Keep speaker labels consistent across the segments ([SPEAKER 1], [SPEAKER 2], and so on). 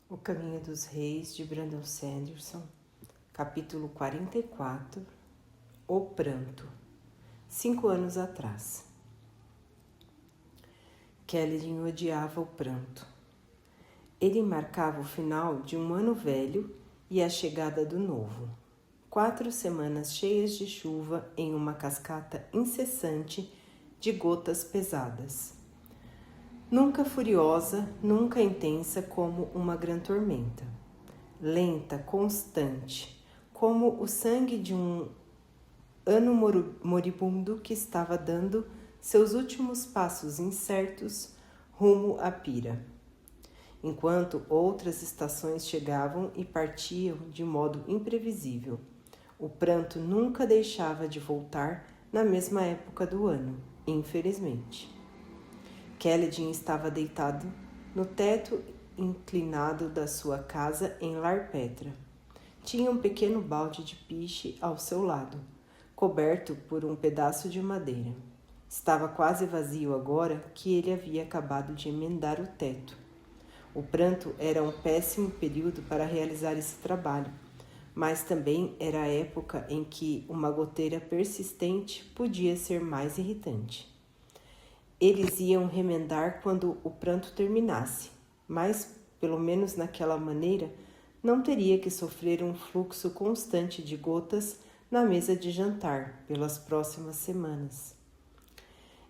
[SPEAKER 1] O Caminho dos Reis, de Brandon Sanderson, capítulo 44, O Pranto. 5 anos atrás. Kaledin odiava o pranto. Ele marcava o final de um ano velho e a chegada do novo. 4 semanas cheias de chuva em uma cascata incessante de gotas pesadas. Nunca furiosa, nunca intensa como uma grande tormenta. Lenta, constante, como o sangue de um ano moribundo que estava dando seus últimos passos incertos rumo à pira. Enquanto outras estações chegavam e partiam de modo imprevisível, o pranto nunca deixava de voltar na mesma época do ano, infelizmente. Kaledin estava deitado no teto inclinado da sua casa em Larpetra. Tinha um pequeno balde de piche ao seu lado, coberto por um pedaço de madeira. Estava quase vazio agora que ele havia acabado de emendar o teto. O pranto era um péssimo período para realizar esse trabalho, mas também era a época em que uma goteira persistente podia ser mais irritante. Eles iam remendar quando o pranto terminasse, mas, pelo menos naquela maneira, não teria que sofrer um fluxo constante de gotas na mesa de jantar pelas próximas semanas.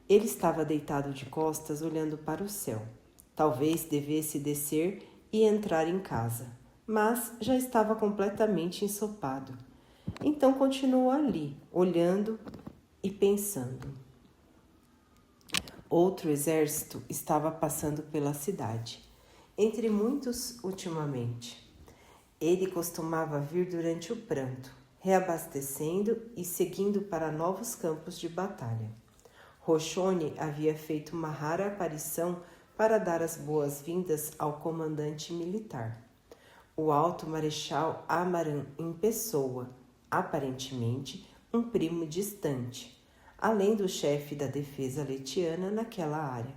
[SPEAKER 1] Ele estava deitado de costas olhando para o céu. Talvez devesse descer e entrar em casa, mas já estava completamente ensopado. Então continuou ali, olhando e pensando. Outro exército estava passando pela cidade, entre muitos ultimamente. Ele costumava vir durante o pranto, reabastecendo e seguindo para novos campos de batalha. Roshone havia feito uma rara aparição para dar as boas-vindas ao comandante militar. O alto marechal Amaran em pessoa, aparentemente um primo distante, além do chefe da defesa letiana naquela área.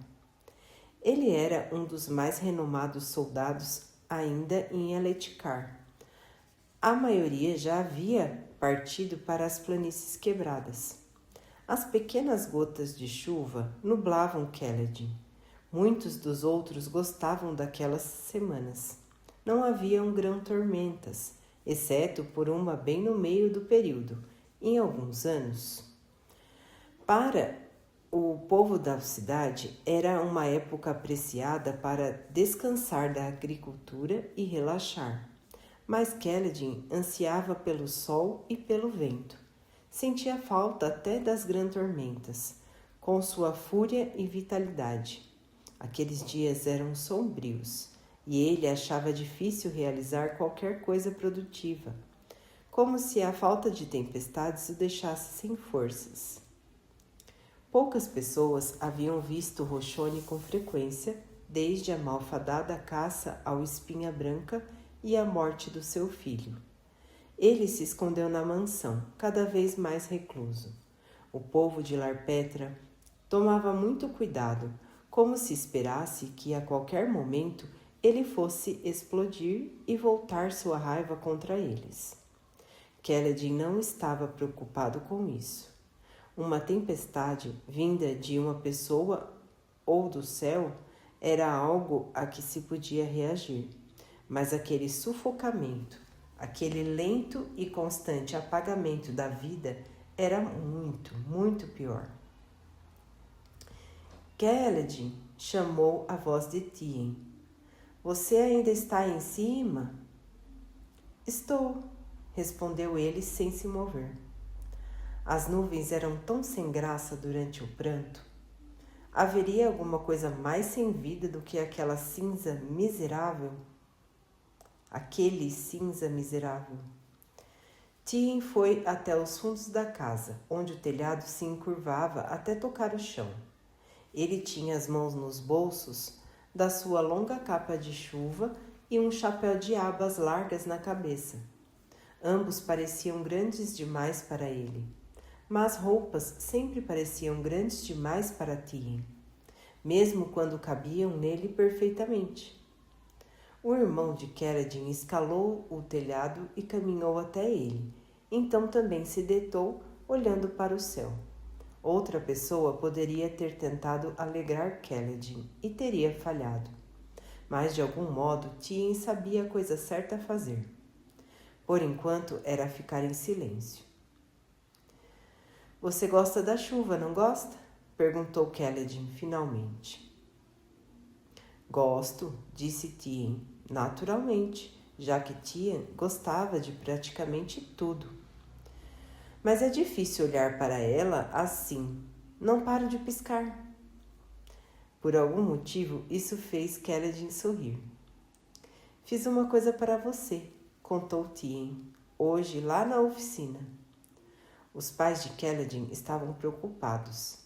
[SPEAKER 1] Ele era um dos mais renomados soldados ainda em Eletkar. A maioria já havia partido para as planícies quebradas. As pequenas gotas de chuva nublavam Kaledin. Muitos dos outros gostavam daquelas semanas. Não haviam grão tormentas, exceto por uma bem no meio do período, em alguns anos. Para o povo da cidade, era uma época apreciada para descansar da agricultura e relaxar. Mas Kaledin ansiava pelo sol e pelo vento. Sentia falta até das grandes tormentas, com sua fúria e vitalidade. Aqueles dias eram sombrios, e ele achava difícil realizar qualquer coisa produtiva, como se a falta de tempestades o deixasse sem forças. Poucas pessoas haviam visto Roshone com frequência desde a malfadada caça ao espinha branca e a morte do seu filho. Ele se escondeu na mansão, cada vez mais recluso. O povo de Larpetra tomava muito cuidado, como se esperasse que a qualquer momento ele fosse explodir e voltar sua raiva contra eles. Kaledin não estava preocupado com isso. Uma tempestade vinda de uma pessoa ou do céu era algo a que se podia reagir, mas aquele sufocamento, aquele lento e constante apagamento da vida era muito, muito pior. Kaledin chamou a voz de Tien. Você ainda está em cima? Estou, respondeu ele sem se mover. As nuvens eram tão sem graça durante o pranto. Haveria alguma coisa mais sem vida do que aquela cinza miserável? Aquele cinza miserável. Tien foi até os fundos da casa, onde o telhado se encurvava até tocar o chão. Ele tinha as mãos nos bolsos da sua longa capa de chuva e um chapéu de abas largas na cabeça. Ambos pareciam grandes demais para ele, mas roupas sempre pareciam grandes demais para Tien, mesmo quando cabiam nele perfeitamente. O irmão de Kaladin escalou o telhado e caminhou até ele. Então também se deitou, olhando para o céu. Outra pessoa poderia ter tentado alegrar Kaladin e teria falhado. Mas de algum modo Tien sabia a coisa certa a fazer. Por enquanto era ficar em silêncio. Você gosta da chuva, não gosta? Perguntou Kaladin finalmente. Gosto, disse Tien, naturalmente, já que Tien gostava de praticamente tudo. Mas é difícil olhar para ela assim. Não paro de piscar. Por algum motivo, isso fez Kaladin sorrir. Fiz uma coisa para você, contou Tien, hoje lá na oficina. Os pais de Kaladin estavam preocupados.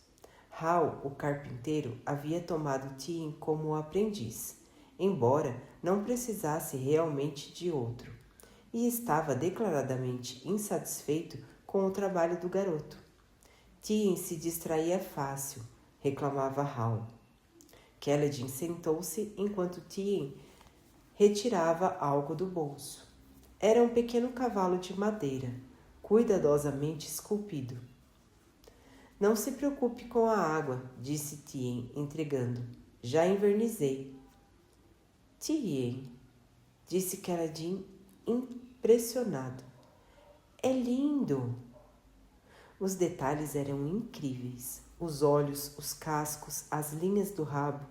[SPEAKER 1] Hal, o carpinteiro, havia tomado Tien como aprendiz, embora não precisasse realmente de outro, e estava declaradamente insatisfeito com o trabalho do garoto. Tien se distraía fácil, reclamava Hal. Kaladin sentou-se enquanto Tien retirava algo do bolso. Era um pequeno cavalo de madeira, cuidadosamente esculpido. Não se preocupe com a água, disse Tien, entregando. Já invernizei. Tien, disse Kaladin, impressionado. É lindo! Os detalhes eram incríveis. Os olhos, os cascos, as linhas do rabo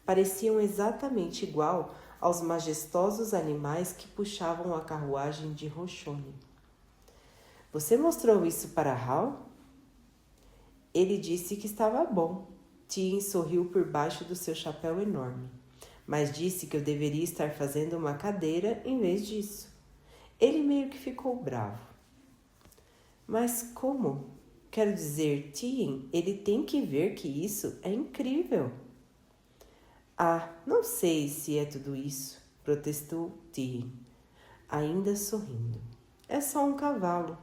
[SPEAKER 1] pareciam exatamente igual aos majestosos animais que puxavam a carruagem de Roshoni. Você mostrou isso para Hal? Ele disse que estava bom. Tien sorriu por baixo do seu chapéu enorme, mas disse que eu deveria estar fazendo uma cadeira em vez disso. Ele meio que ficou bravo. Mas como? Quero dizer, Tien, ele tem que ver que isso é incrível. Ah, não sei se é tudo isso, protestou Tien, ainda sorrindo. É só um cavalo.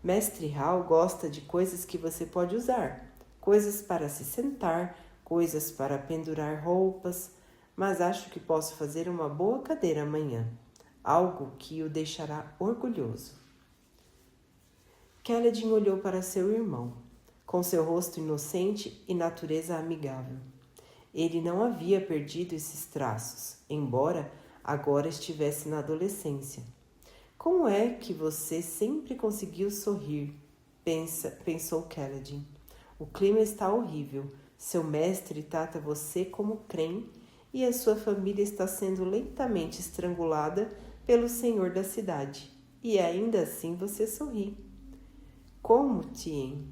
[SPEAKER 1] Mestre Hal gosta de coisas que você pode usar, coisas para se sentar, coisas para pendurar roupas, mas acho que posso fazer uma boa cadeira amanhã, algo que o deixará orgulhoso. Kaladin olhou para seu irmão, com seu rosto inocente e natureza amigável. Ele não havia perdido esses traços, embora agora estivesse na adolescência. Como é que você sempre conseguiu sorrir? Pensou Kaladin. O clima está horrível. Seu mestre trata você como creme e a sua família está sendo lentamente estrangulada pelo senhor da cidade. E ainda assim você sorri. Como, Tien?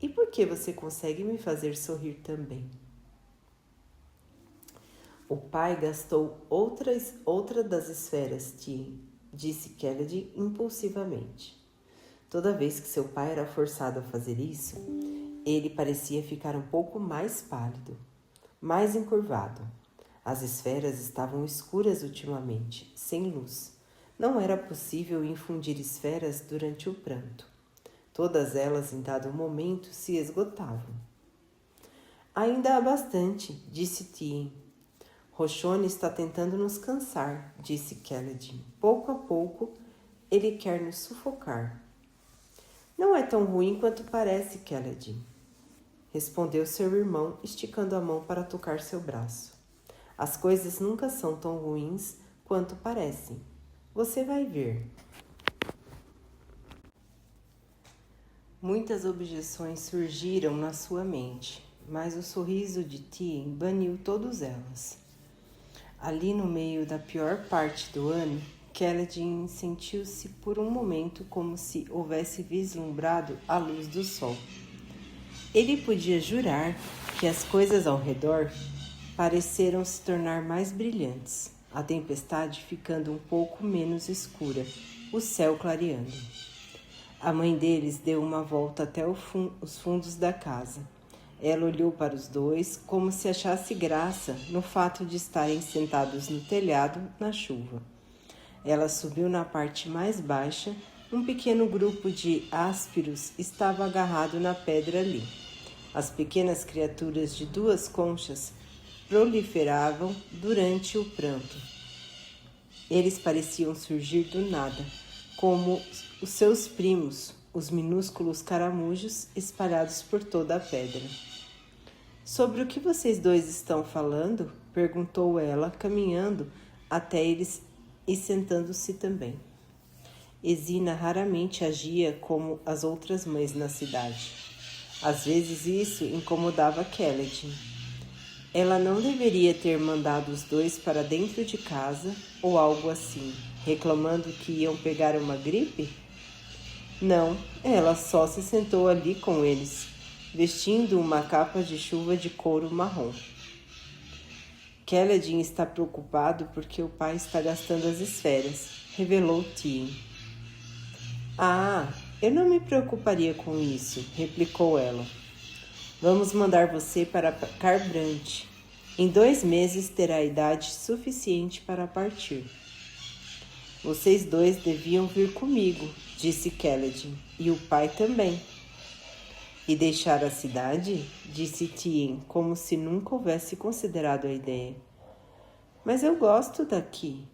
[SPEAKER 1] E por que você consegue me fazer sorrir também? O pai gastou outra das esferas, Tien, disse Kaladin impulsivamente. Toda vez que seu pai era forçado a fazer isso, ele parecia ficar um pouco mais pálido, mais encurvado. As esferas estavam escuras ultimamente, sem luz. Não era possível infundir esferas durante o pranto. Todas elas, em dado momento, se esgotavam. Ainda há bastante, disse Tien. Roshoni está tentando nos cansar, disse Kaladin. Pouco a pouco, ele quer nos sufocar. Não é tão ruim quanto parece, Kaladin, respondeu seu irmão, esticando a mão para tocar seu braço. As coisas nunca são tão ruins quanto parecem. Você vai ver. Muitas objeções surgiram na sua mente, mas o sorriso de Tien baniu todas elas. Ali no meio da pior parte do ano, Kaladin sentiu-se por um momento como se houvesse vislumbrado a luz do sol. Ele podia jurar que as coisas ao redor pareceram se tornar mais brilhantes, a tempestade ficando um pouco menos escura, o céu clareando. A mãe deles deu uma volta até os fundos da casa. Ela olhou para os dois como se achasse graça no fato de estarem sentados no telhado na chuva. Ela subiu na parte mais baixa. Um pequeno grupo de áspiros estava agarrado na pedra ali. As pequenas criaturas de duas conchas proliferavam durante o pranto. Eles pareciam surgir do nada, como os seus primos, os minúsculos caramujos espalhados por toda a pedra. Sobre o que vocês dois estão falando? Perguntou ela, caminhando até eles e sentando-se também. Ezina raramente agia como as outras mães na cidade. Às vezes isso incomodava Kaledin. Ela não deveria ter mandado os dois para dentro de casa ou algo assim, reclamando que iam pegar uma gripe? Não, ela só se sentou ali com eles, vestindo uma capa de chuva de couro marrom. Kaledin está preocupado porque o pai está gastando as esferas, revelou Tien. Ah, eu não me preocuparia com isso, replicou ela. Vamos mandar você para Kharbrandt. Em 2 meses terá idade suficiente para partir. Vocês dois deviam vir comigo, disse Kaledin, e o pai também. E deixar a cidade? Disse Tien, como se nunca houvesse considerado a ideia. Mas eu gosto daqui.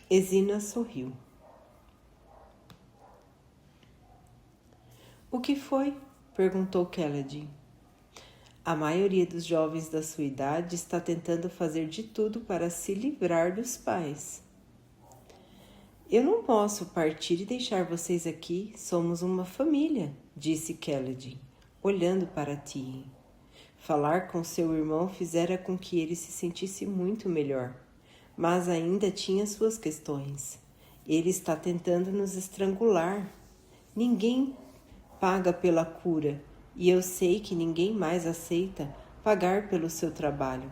[SPEAKER 1] Ezina sorriu. O que foi? Perguntou Kaledin. A maioria dos jovens da sua idade está tentando fazer de tudo para se livrar dos pais. Eu não posso partir e deixar vocês aqui. Somos uma família, disse Kaledin, olhando para Tien. Falar com seu irmão fizera com que ele se sentisse muito melhor, mas ainda tinha suas questões. Ele está tentando nos estrangular. Ninguém paga pela cura, e eu sei que ninguém mais aceita pagar pelo seu trabalho.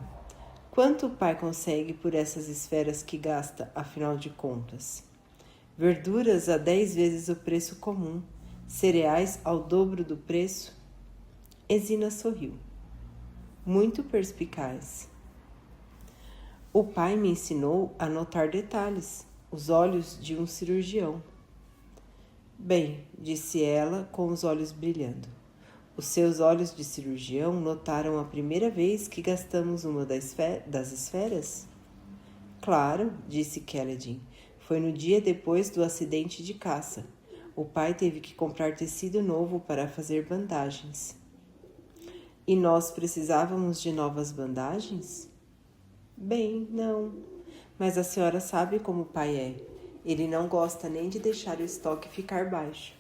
[SPEAKER 1] Quanto o pai consegue por essas esferas que gasta, afinal de contas? Verduras a 10 vezes o preço comum, cereais ao dobro do preço. Ezina sorriu. Muito perspicaz. O pai me ensinou a notar detalhes, os olhos de um cirurgião. Bem, disse ela com os olhos brilhando. Os seus olhos de cirurgião notaram a primeira vez que gastamos uma das esferas? Claro, disse Kaledin. Foi no dia depois do acidente de caça. O pai teve que comprar tecido novo para fazer bandagens. E nós precisávamos de novas bandagens? Bem, não. Mas a senhora sabe como o pai é. Ele não gosta nem de deixar o estoque ficar baixo.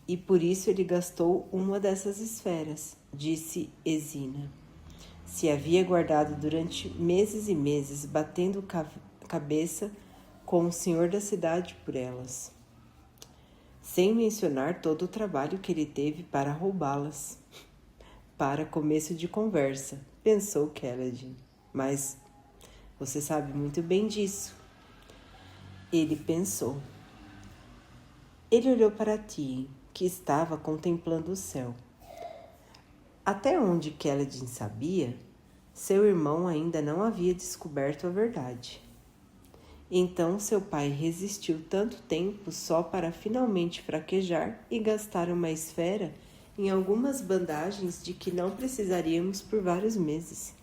[SPEAKER 1] E por isso ele gastou uma dessas esferas, disse Ezina. Se havia guardado durante meses e meses, batendo cabeça com o senhor da cidade por elas. Sem mencionar todo o trabalho que ele teve para roubá-las. Para começo de conversa, pensou Kaledin. Mas você sabe muito bem disso. Ele pensou. Ele olhou para Tien, que estava contemplando o céu. Até onde Kaledin sabia, seu irmão ainda não havia descoberto a verdade. Então seu pai resistiu tanto tempo só para finalmente fraquejar e gastar uma esfera em algumas bandagens de que não precisaríamos por vários meses.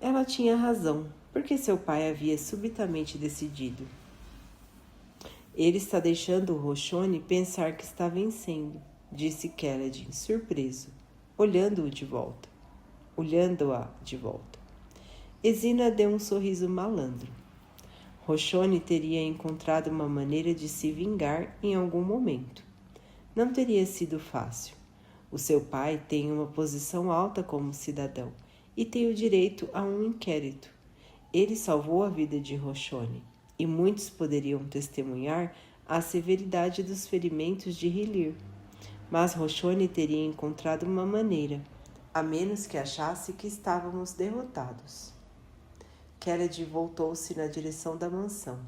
[SPEAKER 1] Ela tinha razão, porque seu pai havia subitamente decidido. Ele está deixando o Roshoni pensar que está vencendo, disse Kaledin, surpreso, olhando-a de volta. Ezina deu um sorriso malandro. Roshoni teria encontrado uma maneira de se vingar em algum momento. Não teria sido fácil. O seu pai tem uma posição alta como cidadão e tem o direito a um inquérito. Ele salvou a vida de Roshoni, e muitos poderiam testemunhar a severidade dos ferimentos de Hilir. Mas Roshoni teria encontrado uma maneira, a menos que achasse que estávamos derrotados. Kaledin voltou-se na direção da mansão.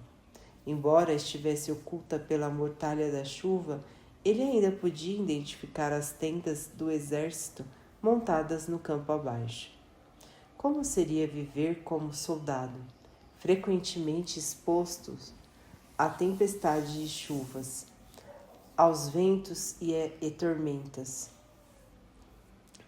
[SPEAKER 1] Embora estivesse oculta pela mortalha da chuva, ele ainda podia identificar as tendas do exército montadas no campo abaixo. Como seria viver como soldado, frequentemente expostos à tempestade de chuvas, aos ventos e tormentas?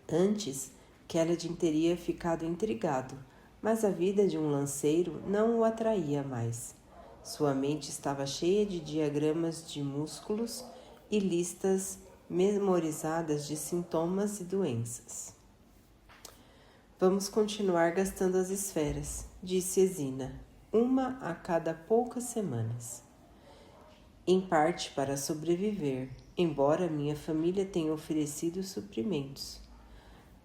[SPEAKER 1] Antes, Kaledin teria ficado intrigado, mas a vida de um lanceiro não o atraía mais. Sua mente estava cheia de diagramas de músculos e listas memorizadas de sintomas e doenças. Vamos continuar gastando as esferas, disse Esina, uma a cada poucas semanas. Em parte para sobreviver, embora minha família tenha oferecido suprimentos,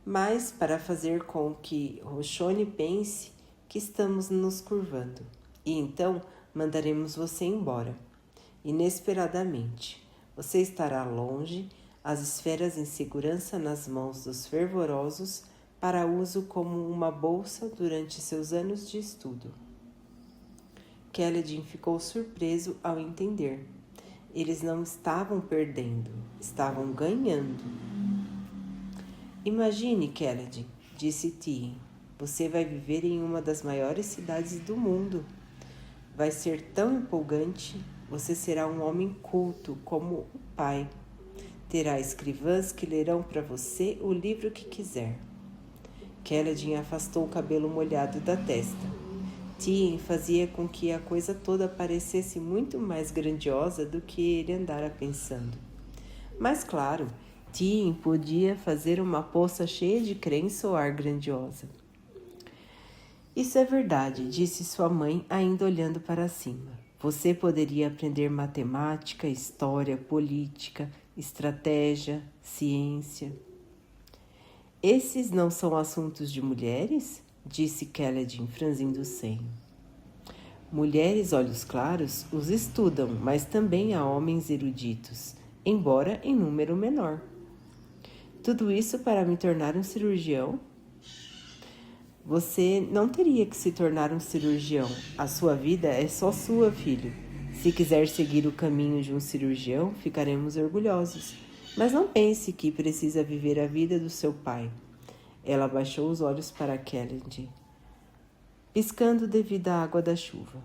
[SPEAKER 1] mas para fazer com que Roshone pense que estamos nos curvando. E então mandaremos você embora. Inesperadamente, você estará longe, as esferas em segurança nas mãos dos fervorosos para uso como uma bolsa durante seus anos de estudo. Kaledin ficou surpreso ao entender. Eles não estavam perdendo, estavam ganhando. Imagine, Kaledin, disse Tien, você vai viver em uma das maiores cidades do mundo. Vai ser tão empolgante, você será um homem culto como o pai. Terá escrivãs que lerão para você o livro que quiser. Kaledin afastou o cabelo molhado da testa. Tien fazia com que a coisa toda parecesse muito mais grandiosa do que ele andara pensando. Mas, claro, Tien podia fazer uma poça cheia de crença soar grandiosa. Isso é verdade, disse sua mãe, ainda olhando para cima. Você poderia aprender matemática, história, política, estratégia, ciência. Esses não são assuntos de mulheres? Disse Kaledin, franzindo o senho. Mulheres olhos claros os estudam, mas também há homens eruditos, embora em número menor. Tudo isso para me tornar um cirurgião? Você não teria que se tornar um cirurgião. A sua vida é só sua, filho. Se quiser seguir o caminho de um cirurgião, ficaremos orgulhosos. Mas não pense que precisa viver a vida do seu pai. Ela baixou os olhos para Kaledin, piscando devido à água da chuva.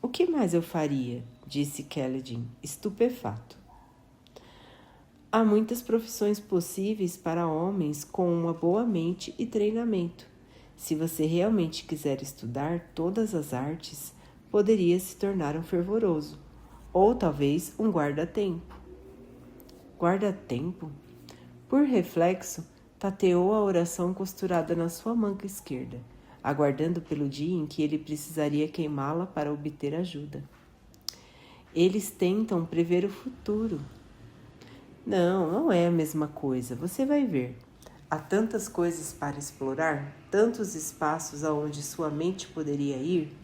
[SPEAKER 1] O que mais eu faria? Disse Kaledin, estupefato. Há muitas profissões possíveis para homens com uma boa mente e treinamento. Se você realmente quiser estudar todas as artes, poderia se tornar um fervoroso, ou talvez um guarda-tempo. Guarda-tempo? Por reflexo, tateou a oração costurada na sua manga esquerda, aguardando pelo dia em que ele precisaria queimá-la para obter ajuda. Eles tentam prever o futuro. Não é a mesma coisa, você vai ver. Há tantas coisas para explorar, tantos espaços aonde sua mente poderia ir.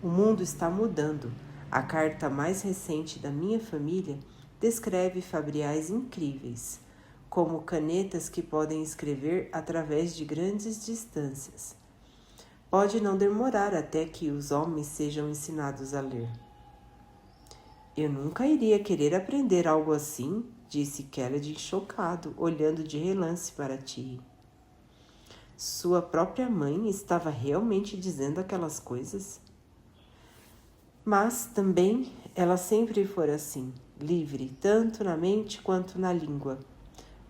[SPEAKER 1] O mundo está mudando. A carta mais recente da minha família descreve fabriais incríveis, como canetas que podem escrever através de grandes distâncias. Pode não demorar até que os homens sejam ensinados a ler. Eu nunca iria querer aprender algo assim, disse Kaledin chocado, olhando de relance para Tien. Sua própria mãe estava realmente dizendo aquelas coisas? Mas também ela sempre fora assim, livre, tanto na mente quanto na língua.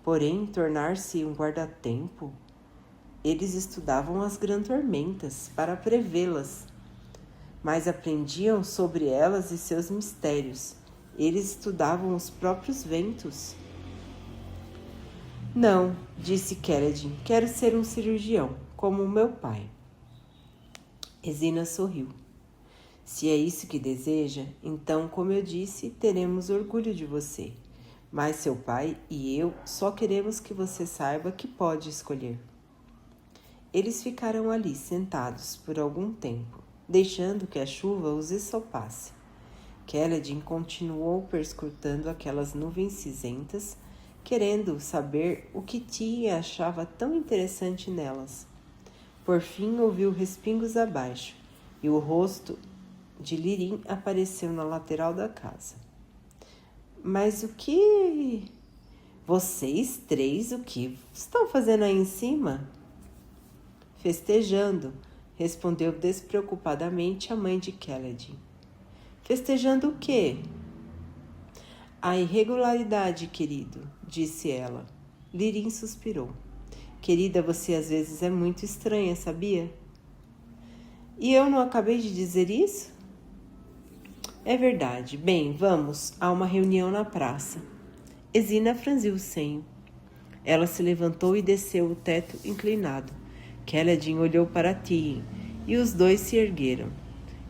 [SPEAKER 1] Porém, tornar-se um guarda-tempo, eles estudavam as grantormentas para prevê-las, mas aprendiam sobre elas e seus mistérios. Eles estudavam os próprios ventos. Não, disse Kaledin, quero ser um cirurgião, como o meu pai. Esina sorriu. Se é isso que deseja, então, como eu disse, teremos orgulho de você. Mas seu pai e eu só queremos que você saiba que pode escolher. Eles ficaram ali sentados por algum tempo, deixando que a chuva os ensopasse. Kaledin continuou perscrutando aquelas nuvens cinzentas, querendo saber o que Tien achava tão interessante nelas. Por fim, ouviu respingos abaixo e o rosto de Lirim apareceu na lateral da casa. Mas o que... Vocês três, o que estão fazendo aí em cima? Festejando, respondeu despreocupadamente a mãe de Kaledin. Festejando o quê? A irregularidade, querido, disse ela. Lirim suspirou. Querida, você às vezes é muito estranha, sabia? E eu não acabei de dizer isso? É verdade. Bem, vamos a uma reunião na praça. Ezina franziu o senho. Ela se levantou e desceu o teto inclinado. Keledin olhou para Tien e os dois se ergueram.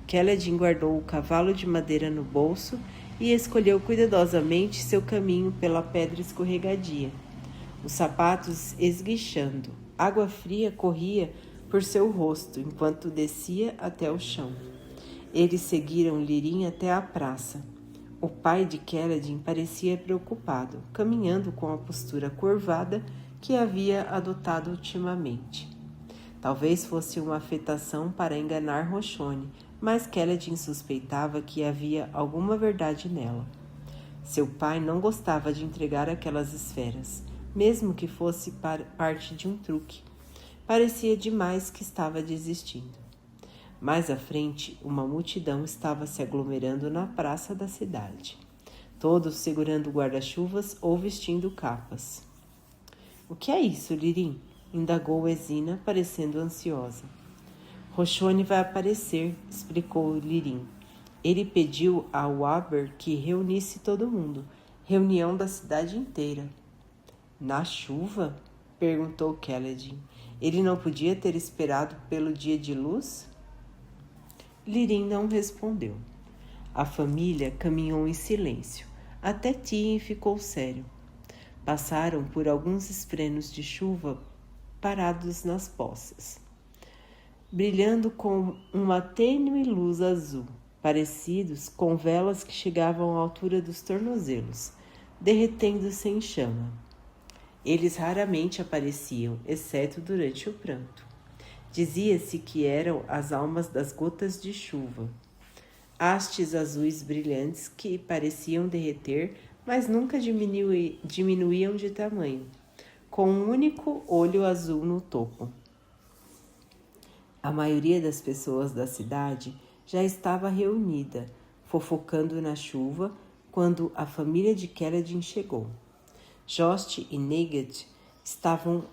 [SPEAKER 1] Keledin guardou o cavalo de madeira no bolso e escolheu cuidadosamente seu caminho pela pedra escorregadia. Os sapatos esguichando, água fria corria por seu rosto enquanto descia até o chão. Eles seguiram Lirim até a praça. O pai de Keledin parecia preocupado, caminhando com a postura curvada que havia adotado ultimamente. Talvez fosse uma afetação para enganar Roshone, mas Keledin suspeitava que havia alguma verdade nela. Seu pai não gostava de entregar aquelas esferas, mesmo que fosse parte de um truque. Parecia demais que estava desistindo. Mais à frente, uma multidão estava se aglomerando na praça da cidade, todos segurando guarda-chuvas ou vestindo capas. — O que é isso, Lirim? Indagou Ezina, parecendo ansiosa. — Roshone vai aparecer, explicou Lirim. Ele pediu ao Aber que reunisse todo mundo. Reunião da cidade inteira. — Na chuva? Perguntou Keledin. Ele não podia ter esperado pelo dia de luz? Lirim não respondeu. A família caminhou em silêncio. Até Tien ficou sério. Passaram por alguns esprenos de chuva parados nas poças, brilhando com uma tênue luz azul, parecidos com velas que chegavam à altura dos tornozelos, derretendo-se em chama. Eles raramente apareciam, exceto durante o pranto. Dizia-se que eram as almas das gotas de chuva. Hastes azuis brilhantes que pareciam derreter, mas nunca diminuíam de tamanho, com um único olho azul no topo. A maioria das pessoas da cidade já estava reunida, fofocando na chuva, quando a família de Keledin chegou. Jost e Neget estavam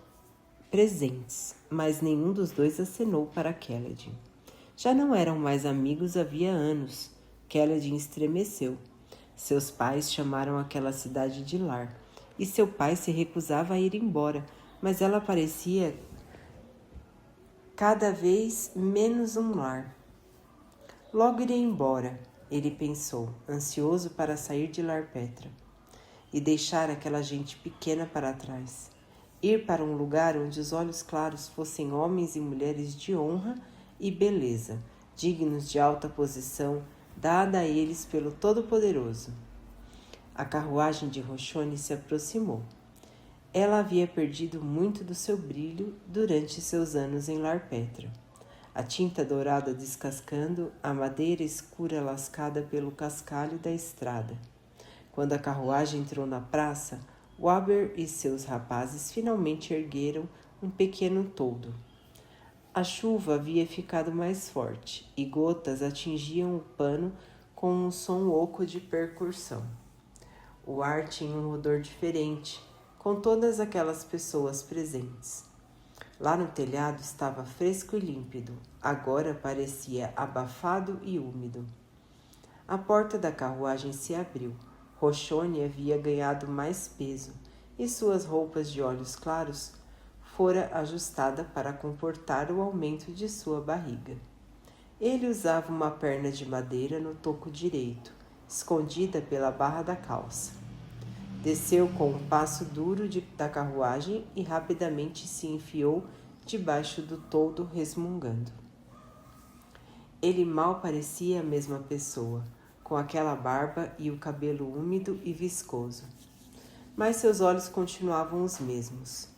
[SPEAKER 1] presentes, mas nenhum dos dois acenou para Keledin. Já não eram mais amigos havia anos. Keledin estremeceu. Seus pais chamaram aquela cidade de lar, e seu pai se recusava a ir embora, mas ela parecia cada vez menos um lar. Logo irei embora, ele pensou, ansioso para sair de Larpetra e deixar aquela gente pequena para trás. Ir para um lugar onde os olhos claros fossem homens e mulheres de honra e beleza, dignos de alta posição, dada a eles pelo Todo-Poderoso. A carruagem de Roshone se aproximou. Ela havia perdido muito do seu brilho durante seus anos em Larpetra. A tinta dourada descascando, a madeira escura lascada pelo cascalho da estrada. Quando a carruagem entrou na praça, Waber e seus rapazes finalmente ergueram um pequeno toldo. A chuva havia ficado mais forte e gotas atingiam o pano com um som oco de percussão. O ar tinha um odor diferente, com todas aquelas pessoas presentes. Lá no telhado estava fresco e límpido, agora parecia abafado e úmido. A porta da carruagem se abriu. Roshone havia ganhado mais peso e suas roupas de olhos claros fora ajustada para comportar o aumento de sua barriga. Ele usava uma perna de madeira no toco direito, escondida pela barra da calça. Desceu com um passo duro da carruagem e rapidamente se enfiou debaixo do toldo resmungando. Ele mal parecia a mesma pessoa, com aquela barba e o cabelo úmido e viscoso. Mas seus olhos continuavam os mesmos,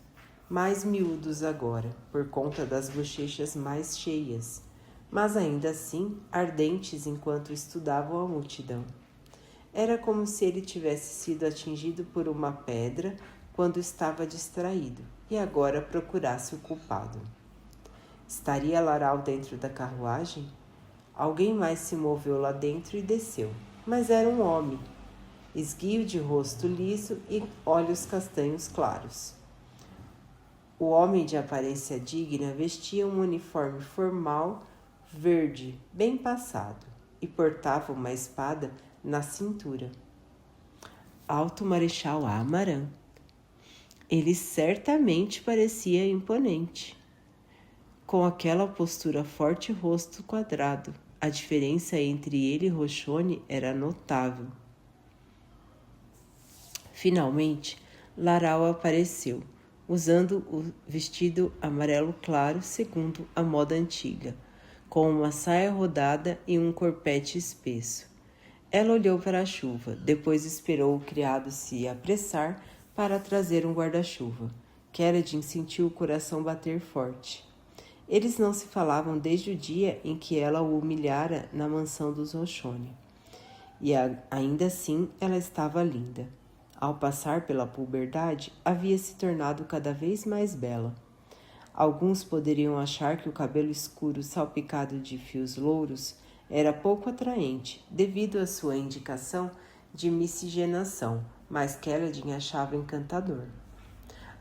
[SPEAKER 1] mais miúdos agora, por conta das bochechas mais cheias, mas ainda assim ardentes enquanto estudavam a multidão. Era como se ele tivesse sido atingido por uma pedra quando estava distraído e agora procurasse o culpado. Estaria Laral dentro da carruagem? Alguém mais se moveu lá dentro e desceu, mas era um homem, esguio de rosto liso e olhos castanhos claros. O homem de aparência digna vestia um uniforme formal verde, bem passado, e portava uma espada na cintura. Alto Marechal Amaran. Ele certamente parecia imponente. Com aquela postura forte e rosto quadrado, a diferença entre ele e Rochone era notável. Finalmente, Laral apareceu, usando o vestido amarelo claro segundo a moda antiga, com uma saia rodada e um corpete espesso. Ela olhou para a chuva, depois esperou o criado se apressar para trazer um guarda-chuva. Kaledin sentiu o coração bater forte. Eles não se falavam desde o dia em que ela o humilhara na mansão dos Rochone. E ainda assim ela estava linda. Ao passar pela puberdade, havia se tornado cada vez mais bela. Alguns poderiam achar que o cabelo escuro salpicado de fios louros era pouco atraente, devido à sua indicação de miscigenação, mas Kaledin achava encantador.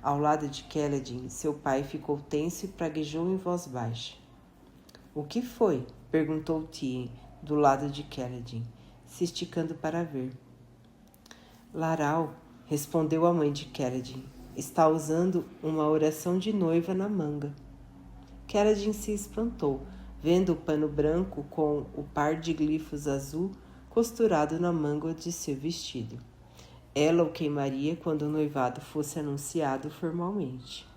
[SPEAKER 1] Ao lado de Kaledin, seu pai ficou tenso e praguejou em voz baixa. — O que foi? Perguntou Tien, do lado de Kaledin, se esticando para ver. — Laral, respondeu a mãe de Kaledin, está usando uma oração de noiva na manga. Kaledin se espantou, vendo o pano branco com o par de glifos azul costurado na manga de seu vestido. Ela o queimaria quando o noivado fosse anunciado formalmente.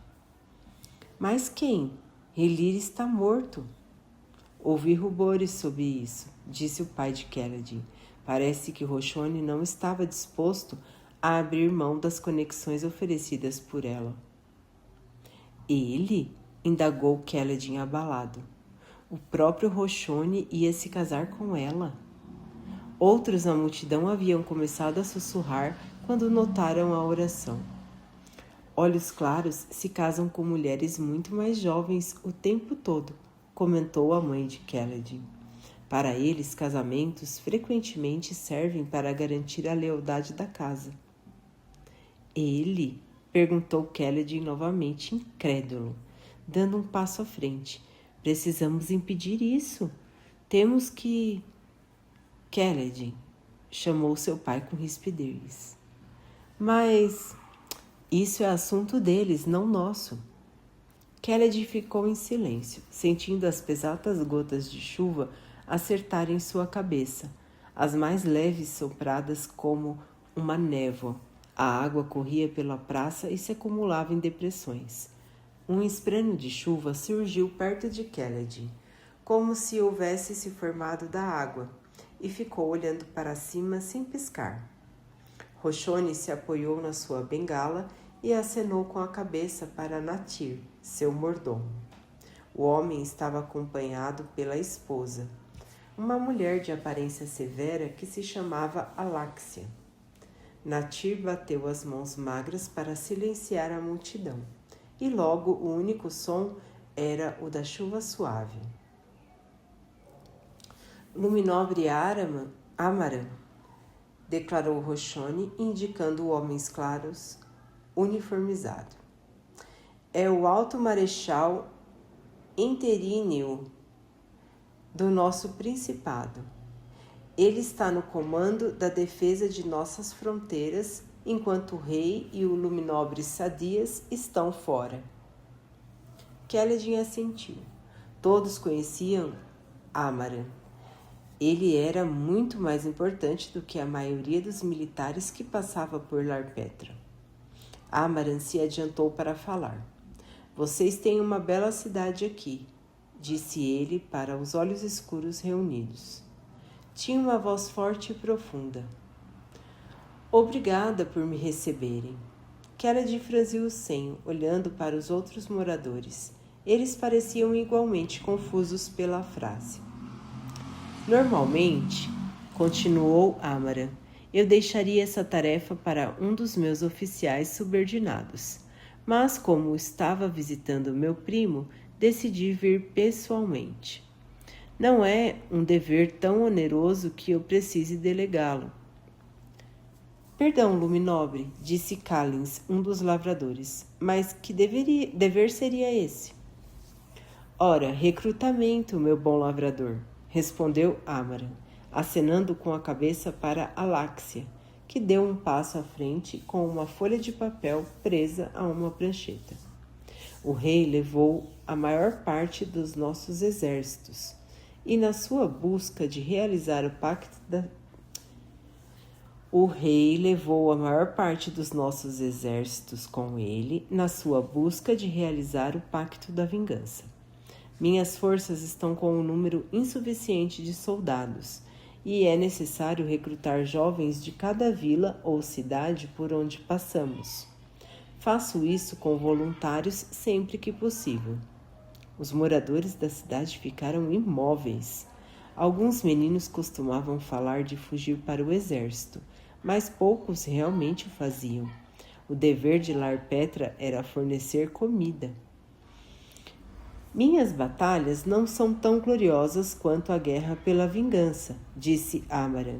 [SPEAKER 1] — Mas quem? Relir está morto. — Ouvi rumores sobre isso, disse o pai de Kaledin. Parece que Rochone não estava disposto a abrir mão das conexões oferecidas por ela. — Ele? Indagou Kaledin abalado. O próprio Rochone ia se casar com ela. Outros na multidão haviam começado a sussurrar quando notaram a oração. Olhos claros se casam com mulheres muito mais jovens o tempo todo, comentou a mãe de Kaledin. Para eles, casamentos frequentemente servem para garantir a lealdade da casa. Ele? Perguntou Kaledin novamente, incrédulo, dando um passo à frente. Precisamos impedir isso. Temos que... Kaledin, chamou seu pai com rispidez. Mas isso é assunto deles, não nosso. Kaledin ficou em silêncio, sentindo as pesadas gotas de chuva acertarem sua cabeça, as mais leves sopradas como uma névoa. A água corria pela praça e se acumulava em depressões. Um esprêmio de chuva surgiu perto de Kaledin, como se houvesse se formado da água, e ficou olhando para cima sem piscar. Rochone se apoiou na sua bengala e acenou com a cabeça para Natir, seu mordomo. O homem estava acompanhado pela esposa, uma mulher de aparência severa que se chamava Aláxia. Natir bateu as mãos magras para silenciar a multidão, e logo o único som era o da chuva suave. Luminobre Amaran, declarou Rochone, indicando homens claros, uniformizado. É o alto marechal interíneo do nosso principado. Ele está no comando da defesa de nossas fronteiras, enquanto o rei e o luminobre Sadias estão fora. Kaledin assentiu. Todos conheciam Amaran. Ele era muito mais importante do que a maioria dos militares que passava por Larpetra. Amaran se adiantou para falar. Vocês têm uma bela cidade aqui, disse ele para os olhos escuros reunidos. Tinha uma voz forte e profunda. Obrigada por me receberem. Kaledin franziu o senho, olhando para os outros moradores. Eles pareciam igualmente confusos pela frase. Normalmente, continuou Amaran, eu deixaria essa tarefa para um dos meus oficiais subordinados. Mas, como estava visitando meu primo, decidi vir pessoalmente. Não é um dever tão oneroso que eu precise delegá-lo. Perdão, Luminobre, disse Kalins, um dos lavradores, mas que dever seria esse? Ora, recrutamento, meu bom lavrador, respondeu Amaran, acenando com a cabeça para Aláxia, que deu um passo à frente com uma folha de papel presa a uma prancheta. O rei levou a maior parte dos nossos exércitos, e na sua busca de realizar o pacto da... O rei levou a maior parte dos nossos exércitos com ele na sua busca de realizar o pacto da vingança. Minhas forças estão com um número insuficiente de soldados, e é necessário recrutar jovens de cada vila ou cidade por onde passamos. Faço isso com voluntários sempre que possível. Os moradores da cidade ficaram imóveis. Alguns meninos costumavam falar de fugir para o exército, mas poucos realmente o faziam. O dever de Larpetra era fornecer comida. Minhas batalhas não são tão gloriosas quanto a guerra pela vingança, disse Amaran,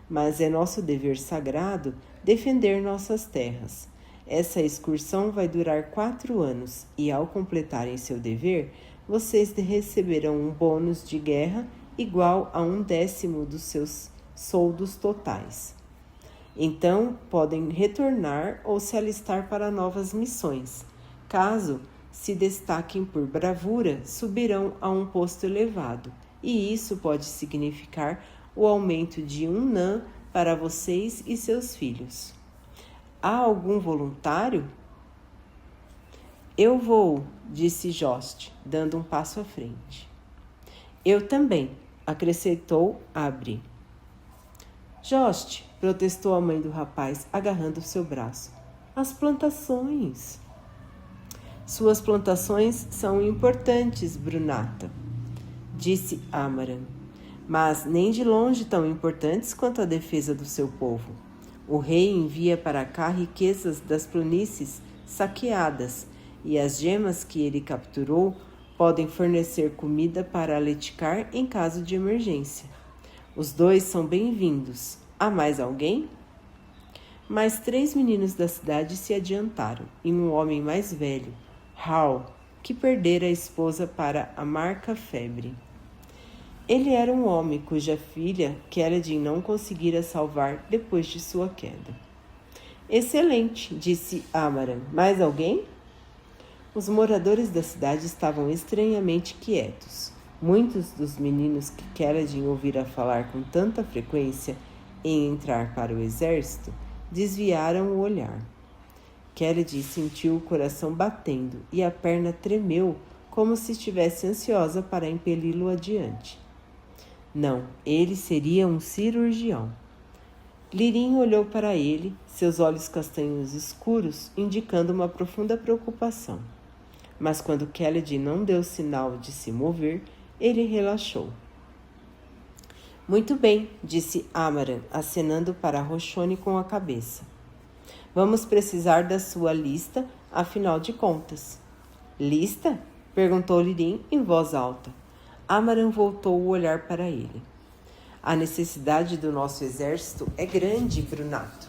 [SPEAKER 1] mas é nosso dever sagrado defender nossas terras. Essa excursão vai durar 4 anos e, ao completarem seu dever, vocês receberão um bônus de guerra igual a 1/10 dos seus soldos totais. Então, podem retornar ou se alistar para novas missões. Caso se destaquem por bravura, subirão a um posto elevado, e isso pode significar o aumento de 1 nã para vocês e seus filhos. Há algum voluntário? Eu vou, disse Joste, dando um passo à frente. Eu também, acrescentou Abri. Joste, protestou a mãe do rapaz, agarrando seu braço. As plantações. Suas plantações são importantes, Brunata, disse Amaran, mas nem de longe tão importantes quanto a defesa do seu povo. O rei envia para cá riquezas das planícies saqueadas, e as gemas que ele capturou podem fornecer comida para Aleticar em caso de emergência. Os 2 são bem-vindos. Há mais alguém? Mais 3 meninos da cidade se adiantaram, e um homem mais velho, Hal, que perdera a esposa para a marca febre. Ele era um homem cuja filha Keledin não conseguira salvar depois de sua queda. Excelente, disse Amaran. Mais alguém? Os moradores da cidade estavam estranhamente quietos. Muitos dos meninos que Keledin ouvira falar com tanta frequência em entrar para o exército desviaram o olhar. Keledin sentiu o coração batendo e a perna tremeu como se estivesse ansiosa para impeli-lo adiante. Não, ele seria um cirurgião. Lirim olhou para ele, seus olhos castanhos escuros indicando uma profunda preocupação. Mas quando Keledin não deu sinal de se mover, ele relaxou. Muito bem, disse Amaran, acenando para Roshone com a cabeça. Vamos precisar da sua lista, afinal de contas. Lista? Perguntou Lirim em voz alta. Amaran voltou o olhar para ele. A necessidade do nosso exército é grande, Brunato.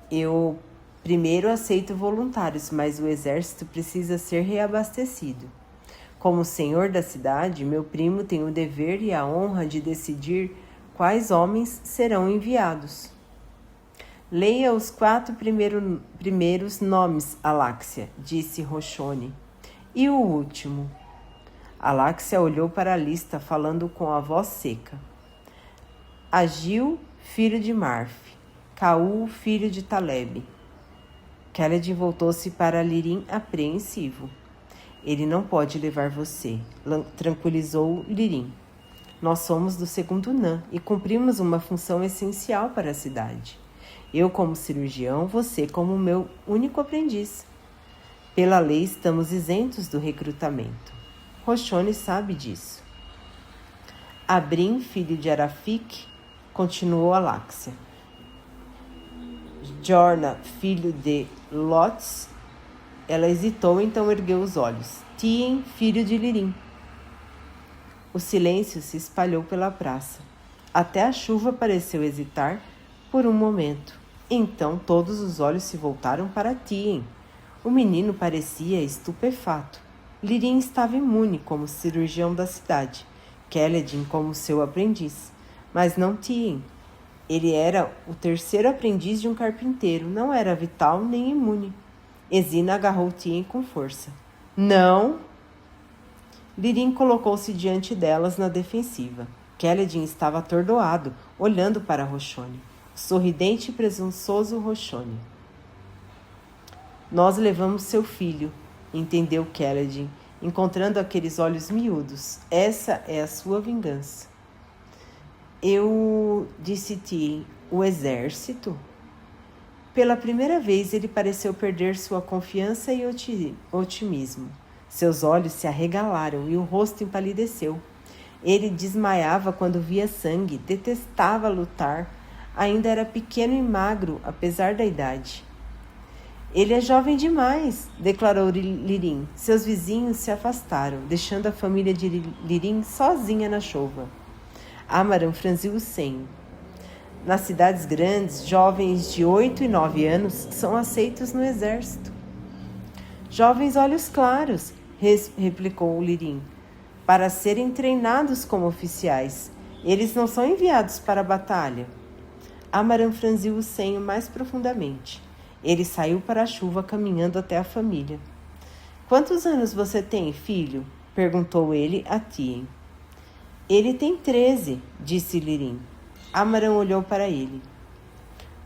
[SPEAKER 1] Eu primeiro aceito voluntários, mas o exército precisa ser reabastecido. Como senhor da cidade, meu primo tem o dever e a honra de decidir quais homens serão enviados. Leia os 4 primeiros nomes, Aláxia, disse Roshone. E o último? Aláxia olhou para a lista, falando com a voz seca. Agil, filho de Marf. Caú, filho de Taleb. Keledin voltou-se para Lirim apreensivo. Ele não pode levar você, tranquilizou Lirim. Nós somos do 2º Nã e cumprimos uma função essencial para a cidade. Eu como cirurgião, você como meu único aprendiz. Pela lei estamos isentos do recrutamento. Roshone sabe disso. Abrim, filho de Arafik, continuou Aláxia. Jorna, filho de Lotes. Ela hesitou, então ergueu os olhos. Tien, filho de Lirim. O silêncio se espalhou pela praça. Até a chuva pareceu hesitar por um momento. Então todos os olhos se voltaram para Tien. O menino parecia estupefato. Lirim estava imune como cirurgião da cidade, Kaledin como seu aprendiz, mas não Tien. Ele era o terceiro aprendiz de um carpinteiro, não era vital nem imune. Ezina agarrou Tien com força. Não! Lirim colocou-se diante delas na defensiva. Kaledin estava atordoado, olhando para Roshoni. O sorridente e presunçoso Roshoni. Nós levamos seu filho, entendeu Kaledin, encontrando aqueles olhos miúdos. Essa é a sua vingança. Eu disse Tien, o exército? Pela primeira vez ele pareceu perder sua confiança e otimismo. Seus olhos se arregalaram e o rosto empalideceu. Ele desmaiava quando via sangue, detestava lutar. Ainda era pequeno e magro, apesar da idade. Ele é jovem demais, declarou Lirim. Seus vizinhos se afastaram, deixando a família de Lirim sozinha na chuva. Amaran franziu o senho. Nas cidades grandes, jovens de 8 e 9 anos são aceitos no exército. Jovens olhos claros, replicou Lirim, para serem treinados como oficiais. Eles não são enviados para a batalha. Amaran franziu o senho mais profundamente. Ele saiu para a chuva caminhando até a família. Quantos anos você tem, filho? Perguntou ele a Tien. Ele tem 13, disse Lirim. Amaran olhou para ele.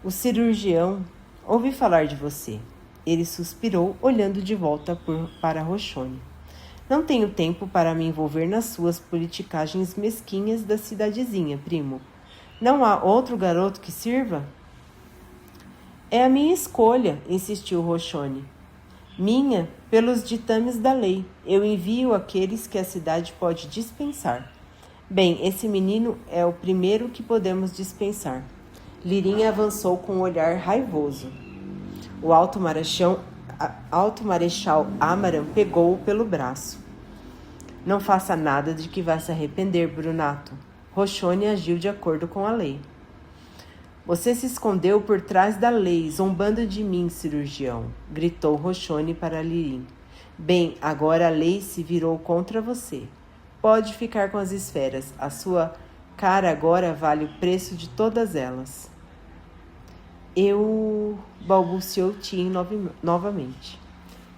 [SPEAKER 1] O cirurgião ouvi falar de você. Ele suspirou, olhando de volta para Roshoni. Não tenho tempo para me envolver nas suas politicagens mesquinhas da cidadezinha, primo. Não há outro garoto que sirva? É a minha escolha, insistiu Roshoni. Minha, pelos ditames da lei. Eu envio aqueles que a cidade pode dispensar. Bem, esse menino é o primeiro que podemos dispensar. Lirim avançou com um olhar raivoso. O alto-marechal Amaran pegou-o pelo braço. Não faça nada de que vá se arrepender, Brunato. Roshoni agiu de acordo com a lei. Você se escondeu por trás da lei, zombando de mim, cirurgião, gritou Roshoni para Lirim. Bem, agora a lei se virou contra você. Pode ficar com as esferas. A sua cara agora vale o preço de todas elas. Eu... balbuciou Tien novamente.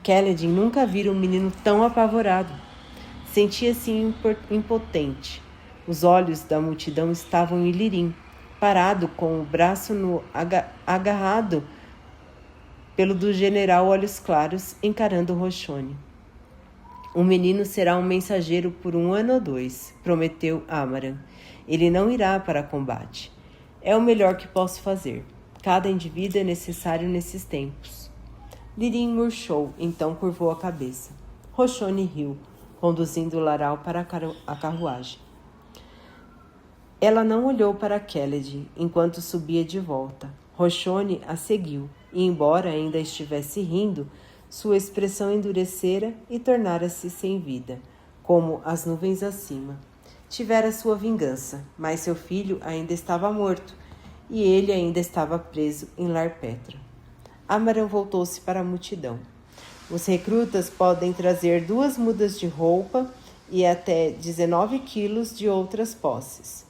[SPEAKER 1] Kaledin nunca vira um menino tão apavorado. Sentia-se impotente. Os olhos da multidão estavam em Lirim, parado com o braço agarrado pelo do general Olhos Claros, encarando Roshoni. O menino será um mensageiro por 1 ano ou 2, prometeu Amaran. Ele não irá para combate. É o melhor que posso fazer. Cada indivíduo é necessário nesses tempos. Lirim murchou, então curvou a cabeça. Roshoni riu, conduzindo Laral para a carruagem. Ela não olhou para Kaledin enquanto subia de volta. Roshoni a seguiu, e embora ainda estivesse rindo, sua expressão endurecera e tornara-se sem vida, como as nuvens acima. Tivera sua vingança, mas seu filho ainda estava morto, e ele ainda estava preso em Larpetra. Amaran voltou-se para a multidão. Os recrutas podem trazer 2 mudas de roupa e até 19 quilos de outras posses.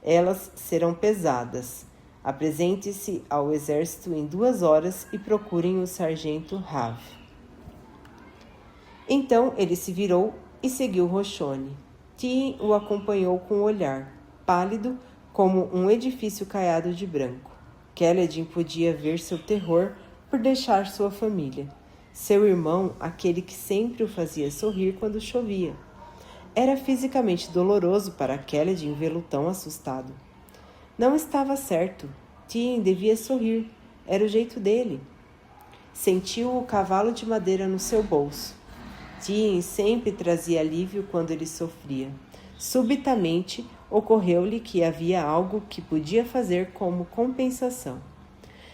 [SPEAKER 1] Elas serão pesadas. Apresente-se ao exército em 2 horas e procurem o sargento Rav. Então ele se virou e seguiu Roshoni. Tien o acompanhou com o olhar, pálido como um edifício caiado de branco. Kaledin podia ver seu terror por deixar sua família. Seu irmão, aquele que sempre o fazia sorrir quando chovia. Era fisicamente doloroso para Kaledin vê-lo tão assustado. Não estava certo. Tien devia sorrir. Era o jeito dele. Sentiu o cavalo de madeira no seu bolso. Tien sempre trazia alívio quando ele sofria. Subitamente, ocorreu-lhe que havia algo que podia fazer como compensação.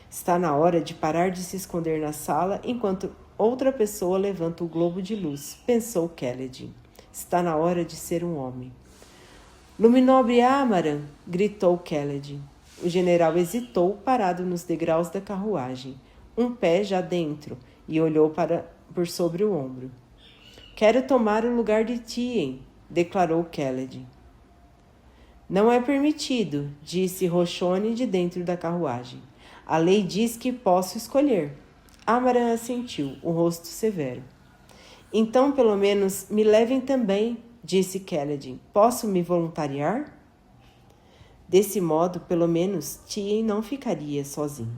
[SPEAKER 1] Está na hora de parar de se esconder na sala enquanto outra pessoa levanta o globo de luz, pensou Kaledin. Está na hora de ser um homem. Luminobre Amaran! Gritou Kaledin. O general hesitou, parado nos degraus da carruagem, um pé já dentro, e olhou por sobre o ombro. Quero tomar o lugar de Tien, declarou Keledim. Não é permitido, disse Roshone de dentro da carruagem. A lei diz que posso escolher. Amaran assentiu, o rosto severo. Então, pelo menos, me levem também, disse Keledim. Posso me voluntariar? Desse modo, pelo menos, Tien não ficaria sozinho.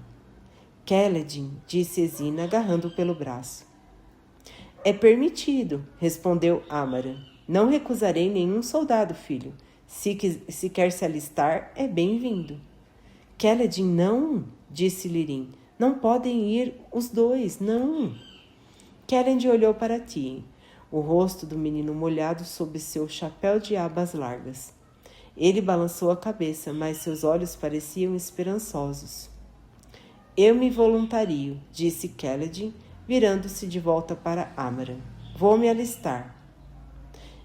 [SPEAKER 1] Keledim, disse Ezina, agarrando-o pelo braço. É permitido, respondeu Amaran. Não recusarei nenhum soldado, filho. Se quer se alistar, é bem-vindo. Keledim, não, disse Lirim. Não podem ir os dois, não. Keledim olhou para Tien, o rosto do menino molhado sob seu chapéu de abas largas. Ele balançou a cabeça, mas seus olhos pareciam esperançosos. Eu me voluntario, disse Keledim, virando-se de volta para Amaran. Vou me alistar.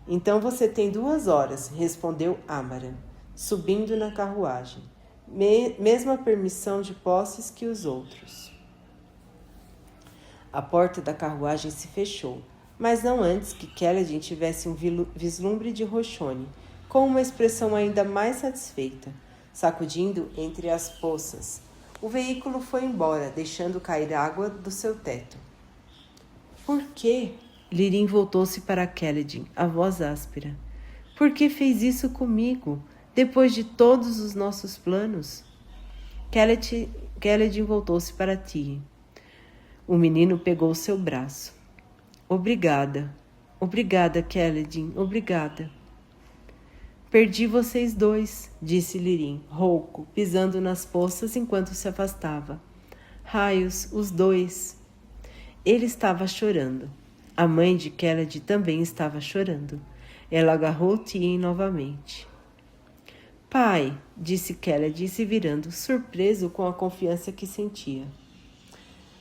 [SPEAKER 1] Então você tem 2 horas, respondeu Amaran, subindo na carruagem. Mesma permissão de posses que os outros. A porta da carruagem se fechou, mas não antes que Keledim tivesse um vislumbre de Roshone, com uma expressão ainda mais satisfeita, sacudindo entre as poças. O veículo foi embora, deixando cair água do seu teto. Por quê? Lirim voltou-se para Keledim, a voz áspera. Por que fez isso comigo, depois de todos os nossos planos? Keledim voltou-se para Tien. O menino pegou seu braço. Obrigada, Keledim, obrigada. Perdi vocês dois, disse Lirim, rouco, pisando nas poças enquanto se afastava. Raios, os dois. Ele estava chorando. A mãe de Keledim também estava chorando. Ela agarrou Tien novamente. Pai, disse Keledim se virando, surpreso com a confiança que sentia.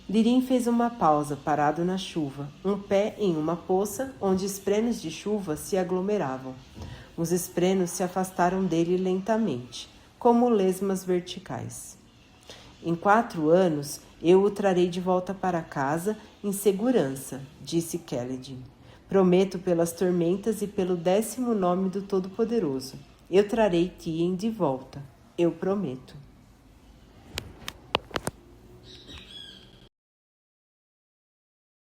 [SPEAKER 1] Lirim fez uma pausa, parado na chuva, um pé em uma poça onde esprenos de chuva se aglomeravam. Os esprenos se afastaram dele lentamente, como lesmas verticais. Em 4 anos, eu o trarei de volta para casa em segurança, disse Keledim. Prometo pelas tormentas e pelo 10º nome do Todo-Poderoso. Eu trarei Tien de volta. Eu prometo.